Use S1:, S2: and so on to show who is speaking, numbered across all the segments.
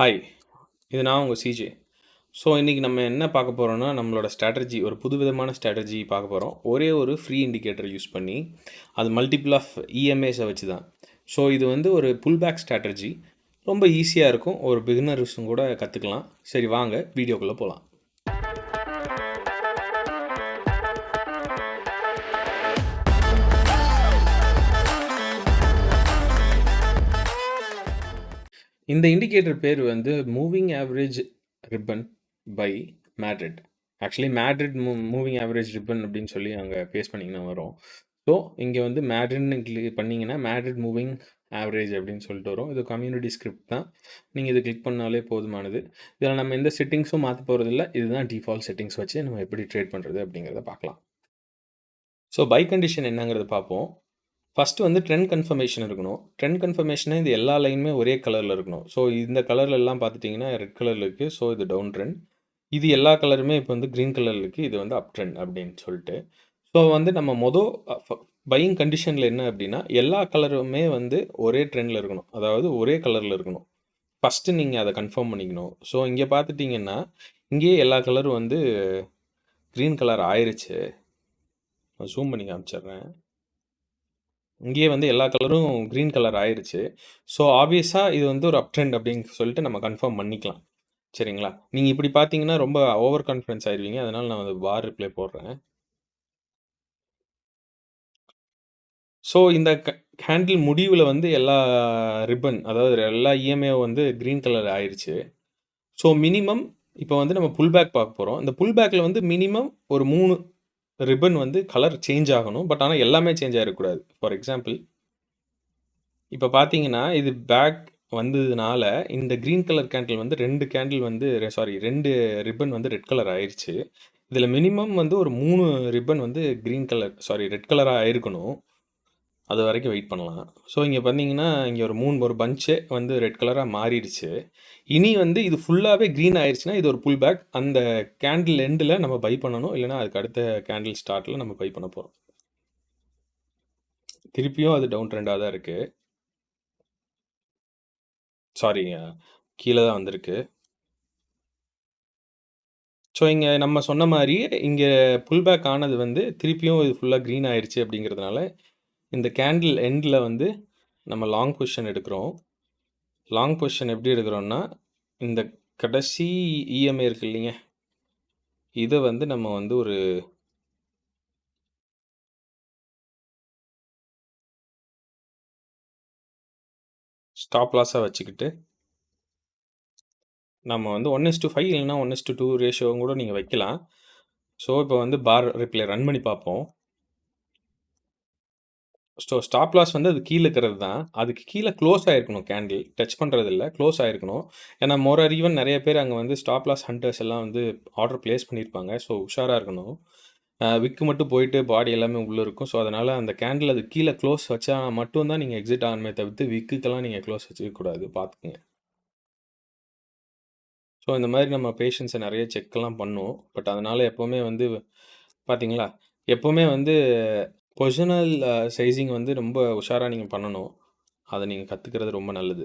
S1: Hi, இது நான் உங்கள் சிஜே. ஸோ இன்றைக்கி நம்ம என்ன பார்க்க போகிறோம்னா, நம்மளோட ஸ்ட்ராட்டஜி ஒரு புதுவிதமான ஸ்ட்ராட்டஜி பார்க்க போகிறோம். ஒரே ஒரு ஃப்ரீ இண்டிகேட்டர் யூஸ் பண்ணி, அது மல்டிபிள் ஆஃப் இஎம்ஏஸை வச்சு தான். ஸோ இது வந்து ஒரு புல்பேக் ஸ்ட்ராட்டஜி. ரொம்ப ஈஸியாக இருக்கும், ஒரு பிகினர்ஸும் கூட கற்றுக்கலாம். சரி வாங்க வீடியோக்குள்ளே போகலாம். இந்த இண்டிகேட்டர் பேர் வந்து moving average ribbon by Madrid. Actually Madrid moving average ribbon அப்படின்னு சொல்லி அங்கே பேஸ் பண்ணிங்கன்னா வரும். ஸோ இங்கே வந்து மேட்ரிட்னு கிளிக் பண்ணிங்கன்னா மேட்ரிட் மூவிங் ஆவரேஜ் அப்படின்னு சொல்லிட்டு வரும். இது கம்யூனிட்டி ஸ்கிரிப்ட் தான். நீங்கள் இது கிளிக் பண்ணாலே போதுமானது. இதில் நம்ம எந்த செட்டிங்ஸும் மாற்ற போகிறதில்ல. இதுதான் டிஃபால்ட் செட்டிங்ஸ் வச்சு நம்ம எப்படி ட்ரேட் பண்ணுறது அப்படிங்கிறத பார்க்கலாம். ஸோ பை கண்டிஷன் என்னங்கிறத பார்ப்போம். ஃபஸ்ட்டு வந்து ட்ரெண்ட் கன்ஃபர்மேஷன் இருக்கணும். ட்ரெண்ட் கன்ஃபர்மேஷனே இது எல்லா லைனுமே ஒரே கலரில் இருக்கணும். ஸோ இந்த கலர்லலாம் பார்த்துட்டிங்கன்னா ரெட் கலரில் இருக்குது. ஸோ இது டவுன் ட்ரெண்ட். இது எல்லா கலருமே இப்போ வந்து க்ரீன் கலரில் இருக்குது. இது வந்து அப் ட்ரெண்ட் அப்படின்னு சொல்லிட்டு. ஸோ வந்து நம்ம பையிங் கண்டிஷனில் என்ன அப்படின்னா, எல்லா கலருமே வந்து ஒரே ட்ரெண்டில் இருக்கணும். அதாவது ஒரே கலரில் இருக்கணும். ஃபஸ்ட்டு நீங்கள் அதை கன்ஃபார்ம் பண்ணிக்கணும். ஸோ இங்கே பார்த்துட்டிங்கன்னா இங்கேயே எல்லா கலரும் வந்து க்ரீன் கலர் ஆயிடுச்சு. நான் ஜூம் பண்ணி காமிச்சிட்றேன். இங்கேயே வந்து எல்லா கலரும் க்ரீன் கலர் ஆயிடுச்சு. ஸோ ஆப்வியஸாக இது வந்து ஒரு அப் ட்ரெண்ட் அப்படின்னு சொல்லிட்டு நம்ம கன்ஃபார்ம் பண்ணிக்கலாம். சரிங்களா? நீங்கள் இப்படி பார்த்தீங்கன்னா ரொம்ப ஓவர் கான்ஃபிடன்ஸ் ஆயிடுவீங்க. அதனால் நான் வந்து பார் ரிப்ளை போடுறேன். ஸோ இந்த ஹேண்டில் முடிவில் வந்து எல்லா ரிப்பன், அதாவது எல்லா இஎம்ஏ வந்து க்ரீன் கலர் ஆயிடுச்சு. ஸோ மினிமம் இப்போ வந்து நம்ம புல் பேக் பார்க்க போகிறோம். இந்த புல் பேக்கில் வந்து மினிமம் ஒரு 3 ரிப்பன் வந்து கலர் சேஞ்ச் ஆகணும். பட் ஆனால் எல்லாமே சேஞ்ச் ஆகிடக்கூடாது. ஃபார் எக்ஸாம்பிள் இப்போ பார்த்தீங்கன்னா இது பேக் வந்ததுனால இந்த க்ரீன் கலர் கேண்டில் வந்து 2 ரிப்பன் வந்து ரெட் கலர் ஆயிடுச்சு. இதில் மினிமம் வந்து ஒரு 3 ரிப்பன் வந்து ரெட் கலராக ஆயிருக்கணும். அது வரைக்கும் வெயிட் பண்ணலாம். ஸோ இங்கே பார்த்தீங்கன்னா இங்கே ஒரு பஞ்சே வந்து ரெட் கலராக மாறிடுச்சு. இனி வந்து இது ஃபுல்லாகவே க்ரீன் ஆயிடுச்சுன்னா இது ஒரு புல் பேக். அந்த கேண்டில் எண்டில் நம்ம பை பண்ணணும். இல்லைனா அதுக்கு அடுத்த கேண்டில் ஸ்டார்ட்டில் நம்ம பை பண்ண போகிறோம். திருப்பியும் அது டவுன் ட்ரெண்டாக தான் இருக்குது. கீழே தான் வந்திருக்கு. ஸோ இங்கே நம்ம சொன்ன மாதிரி இங்கே புல் பேக் ஆனது வந்து திருப்பியும் இது ஃபுல்லாக க்ரீன் ஆயிடுச்சு அப்படிங்கிறதுனால இந்த கேண்டில் எண்டில் வந்து நம்ம லாங் பொசிஷன் எடுக்கிறோம். லாங் பொசிஷன் எப்படி எடுக்கிறோம்னா, இந்த கடைசி இஎம்ஐ இருக்கு இல்லைங்க, இதை வந்து நம்ம வந்து ஒரு ஸ்டாப் லாஸாக வச்சுக்கிட்டு நம்ம வந்து 1:5 இல்லைன்னா 1:2 ரேஷியோவும் கூட நீங்கள் வைக்கலாம். ஸோ இப்போ வந்து பார் ரிப்ளை ரன் பண்ணி பார்ப்போம். ஸோ ஸ்டாப் லாஸ் வந்து அது கீழே இருக்கிறது தான். அதுக்கு கீழே க்ளோஸ் ஆகிருக்கணும். கேண்டில் டச் பண்ணுறது இல்லை, க்ளோஸ் ஆகிருக்கணும். ஏன்னா மோர் ஆர் ஈவன் நிறைய பேர் அங்கே வந்து ஸ்டாப் லாஸ் ஹண்டர்ஸ் எல்லாம் வந்து ஆர்டர் ப்ளேஸ் பண்ணியிருப்பாங்க. ஸோ உஷாராக இருக்கணும். விக்கு மட்டும் போயிட்டு பாடி எல்லாமே உள்ளே இருக்கும். ஸோ அதனால் அந்த கேண்டில் அது கீழே க்ளோஸ் வச்சா மட்டும்தான் நீங்கள் எக்ஸிட் ஆகணுமே தவிர்த்து விக்குக்கெல்லாம் நீங்கள் க்ளோஸ் வச்சுக்கக்கூடாது. பார்த்துக்குங்க. ஸோ இந்த மாதிரி நம்ம பேஷன்ஸை நிறைய செக்லாம் பண்ணுவோம். பட் அதனால் எப்போவுமே வந்து பார்த்தீங்களா, எப்போவுமே வந்து பொசிஷனல் சைஸிங் வந்து ரொம்ப உஷாராக நீங்கள் பண்ணணும். அதை நீங்கள் கற்றுக்கிறது ரொம்ப நல்லது.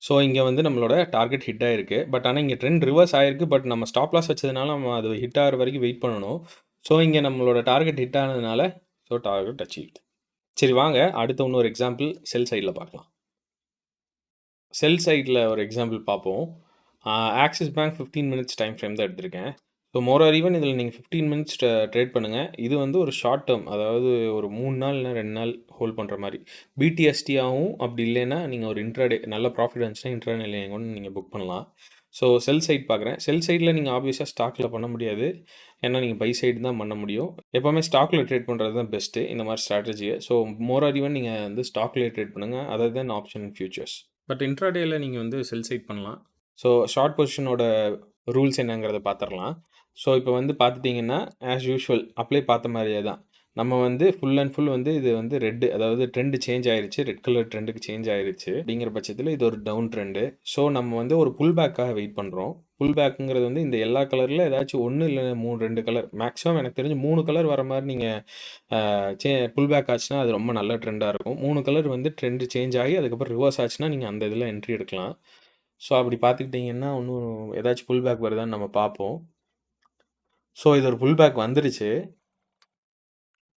S1: ஸோ இங்கே வந்து நம்மளோட டார்கெட் ஹிட் ஆகிருக்கு. பட் ஆனால் இங்கே ட்ரெண்ட் ரிவர்ஸ் ஆகிருக்கு. பட் நம்ம ஸ்டாப் லாஸ் வச்சதுனால நம்ம அது ஹிட் ஆகிற வரைக்கும் வெயிட் பண்ணணும். ஸோ இங்கே நம்மளோட டார்கெட் ஹிட் ஆனதுனால டார்கெட் அச்சீவ்ட். சரி வாங்க அடுத்த இன்னொரு எக்ஸாம்பிள் செல் சைடில் பார்க்கலாம். செல் சைடில் ஒரு எக்ஸாம்பிள் பார்ப்போம். Axis bank 15 minutes time frame தான் எடுத்திருக்கேன். ஸோ மோர் ஆர் ஈவன் இதில் நீங்கள் 15 மினிட்ஸ் ட்ரேட் பண்ணுங்கள். இது வந்து ஒரு ஷார்ட் டேர்ம், அதாவது ஒரு 3 நாள் இல்லை 2 நாள் ஹோல்ட் பண்ணுற மாதிரி. BTST ஆகும். அப்படி இல்லைன்னா நீங்கள் ஒரு இன்ட்ராடே நல்ல ப்ராஃபிட் வந்துச்சுன்னா இன்ட்ராடே கூட நீங்கள் புக் பண்ணலாம். ஸோ செல் சைட் பார்க்குறேன். செல் சைடில் நீங்கள் ஆப்வியஸாக ஸ்டாக்கில் பண்ண முடியாது. ஏன்னா நீங்கள் பை சைடு தான் பண்ண முடியும். எப்போவுமே ஸ்டாக்கில் ட்ரேட் பண்ணுறது தான் பெஸ்ட்டு இந்த மாதிரி ஸ்ட்ராட்டஜியை. ஸோ மோர் ஆர் ஈவன் நீங்கள் வந்து ஸ்டாக்லேயே ட்ரேட் பண்ணுங்கள். Other then option in futures. But இன்ட்ராடேயில் நீங்கள் வந்து செல் சைட் பண்ணலாம். ஸோ ஷார்ட் பொசிஷனோட ரூல்ஸ் என்னங்கிறத பார்த்துடலாம். ஸோ இப்போ வந்து பார்த்துட்டிங்கன்னா ஆஸ் யூஷுவல் அப்ளை பார்த்த மாதிரியே தான். நம்ம வந்து ஃபுல் அண்ட் ஃபுல் வந்து இது வந்து ரெட், அதாவது ட்ரெண்ட் சேஞ்ச் ஆயிருச்சு. ரெட் கலர் ட்ரெண்டுக்கு சேஞ்ச் ஆயிருச்சு. அப்படிங்கிற பட்சத்தில இது ஒரு டவுன் ட்ரெண்டு. ஸோ நம்ம வந்து ஒரு புல் பேக்காக வெயிட் பண்றோம். புல் பேக்குங்கிறது வந்து இந்த எல்லா கலர்ல ஏதாச்சும் 1 இல்ல 3, 2 கலர் மேக்ஸிமம் எனக்கு தெரிஞ்சு 3 கலர் வர மாரி நீங்க புல் பேக் ஆச்சுன்னா அது ரொம்ப நல்ல ட்ரெண்டா இருக்கும். 3 கலர் வந்து ட்ரெண்ட் சேஞ்ச் ஆகி அதுக்கப்புறம் ரிவர்ஸ் ஆச்சுன்னா நீங்க அந்த இதில என்ட்ரி எடுக்கலாம். ஸோ அப்படி பார்த்துக்கிட்டீங்கன்னா, இன்னும் ஏதாச்சும் புல் பேக் வருதான்னு நம்ம பார்ப்போம். ஸோ இது ஒரு புல் பேக் வந்துருச்சு.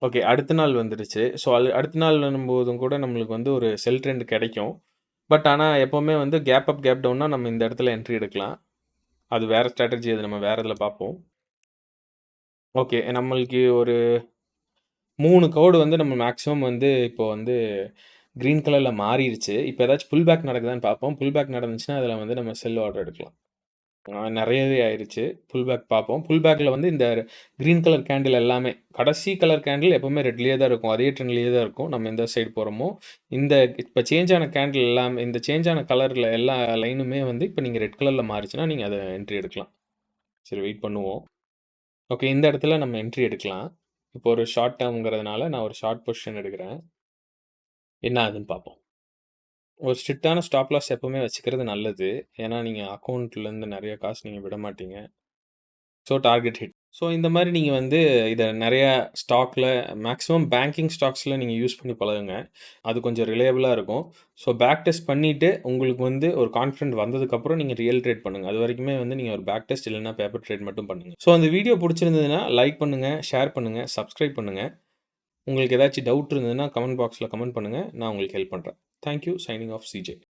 S1: ஓகே. அடுத்த நாள் வந்துருச்சு. ஸோ அடுத்த நாள்ன்னும்போதும் கூட நம்மளுக்கு வந்து ஒரு செல் ட்ரெண்ட் கிடைக்கும். பட் ஆனா எப்பவுமே வந்து கேப் அப், கேப் டவுன்னா நம்ம இந்த இடத்துல என்ட்ரி எடுக்கலாம். அது வேற ஸ்ட்ராட்டஜி, அது நம்ம வேற இதில பார்ப்போம். ஓகே. நம்மளுக்கு ஒரு 3 கோடு வந்து நம்ம மேக்ஸிமம் வந்து இப்போ வந்து கிரீன் கலர்ல மாறிருச்சு. இப்ப ஏதாச்சும் புல் பேக் நடக்குதான்னு பார்ப்போம். புல் பேக் நடந்துச்சுன்னா, அதில வந்து நம்ம செல் ஆர்டர் எடுக்கலாம். நெறையவே ஆயிருச்சு. புல் பேக் பார்ப்போம். புல் பேக்ல வந்து இந்த கிரீன் கலர் கேண்டில் எல்லாமே கடைசி கலர் கேண்டில் எப்பவுமே ரெட்லயே தான் இருக்கும். அதே ட்ரெண்ட்லயே தான் இருக்கும். நம்ம எந்த சைடு போறோமோ, இந்த இப்ப சேஞ்ச் ஆன கேண்டில் எல்லாமே, இந்த சேஞ்ச் ஆன கலர்ல எல்லா லைனுமே வந்து இப்ப நீங்க ரெட் கலர்ல மாறுச்சுன்னா, நீங்க அத என்ட்ரி எடுக்கலாம். சரி, வெயிட் பண்ணுவோம். ஓகே. இந்த இடத்துல நம்ம என்ட்ரி எடுக்கலாம். இப்போ ஒரு ஷார்ட் டெர்ம்ங்கிறதுனால நான் ஒரு ஷார்ட் பொசிஷன் எடுக்கிறேன். என்ன ஆகுதுன்னு பார்ப்போம். ஒரு ஸ்ட்ரிக்ட்டான ஸ்டாப் லாஸ் எப்பவுமே வச்சுக்கிறது நல்லது. ஏன்னா, நீங்க அக்கவுண்ட்லேருந்து நெறைய காசு நீங்க விட மாட்டீங்க. So target hit. ஸோ இந்த மாரி நீங்க வந்து இத நெறையா ஸ்டாக்ல மேக்ஸிமம் பேங்கிங் ஸ்டாக்ஸ்ல நீங்க யூஸ் பண்ணி பழகுங்க. அது கொஞ்சம் ரிலையபிளா இருக்கும். ஸோ பேக் டெஸ்ட் பண்ணிட்டு உங்களுக்கு வந்து ஒரு கான்ஃபிடென்ட் வந்ததுக்கப்புறம் நீங்க ரியல் ட்ரேட் பண்ணுங்க. அதுவரைக்குமே வந்து நீங்க ஒரு பேக் டெஸ்ட் இல்லன்னா பேப்பர் ட்ரேட் மட்டும் பண்ணுங்க. ஸோ அந்த வீடியோ புடிச்சிருந்ததுன்னா லைக் பண்ணுங்க, ஷேர் பண்ணுங்க, சப்ஸ்கிரைப் பண்ணுங்க. உங்களுக்கு ஏதாச்சும் டவுட் இருந்ததுன்னா கமெண்ட் பாக்ஸ்ல கமெண்ட் பண்ணுங்க. நான் உங்களுக்கு ஹெல்ப் பண்றேன். Thank you. Signing off CJ.